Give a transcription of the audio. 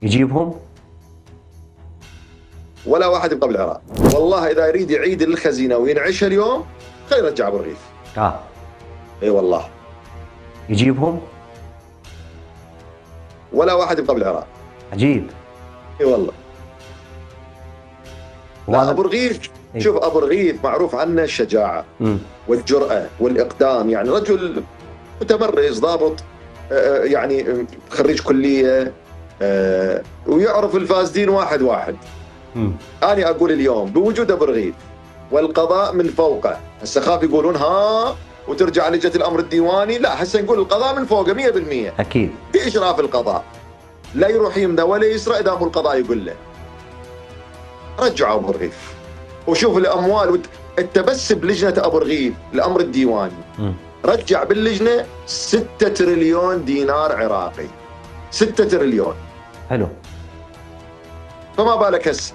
يجيبهم ولا واحد يبقى بالعراق. والله إذا يريد يعيد الخزينة وينعشها اليوم خلي يرجع أبو رغيف. اي والله يجيبهم ولا واحد يبقى بالعراق. عجيب. اي والله. لا أبو رغيف شوف أبو رغيف معروف عنه الشجاعة والجرأة والإقدام، يعني رجل متمرس ضابط، يعني خريج كلية، ويعرف الفاسدين واحد واحد. أنا أقول اليوم بوجود أبو رغيف والقضاء من فوقه، هسه خاف يقولون ها وترجع لجنة الأمر الديواني، لا هسه نقول القضاء من فوقه 100%. أكيد بإشراف القضاء، لا يروح يمنى ولا يسرى إذا مو القضاء يقول له. رجعوا أبو رغيف وشوف الأموال انت بس بلجنة أبو رغيف الأمر الديواني رجع باللجنة 6 تريليون دينار عراقي. 6 تريليون. حلو. فما بالك هسه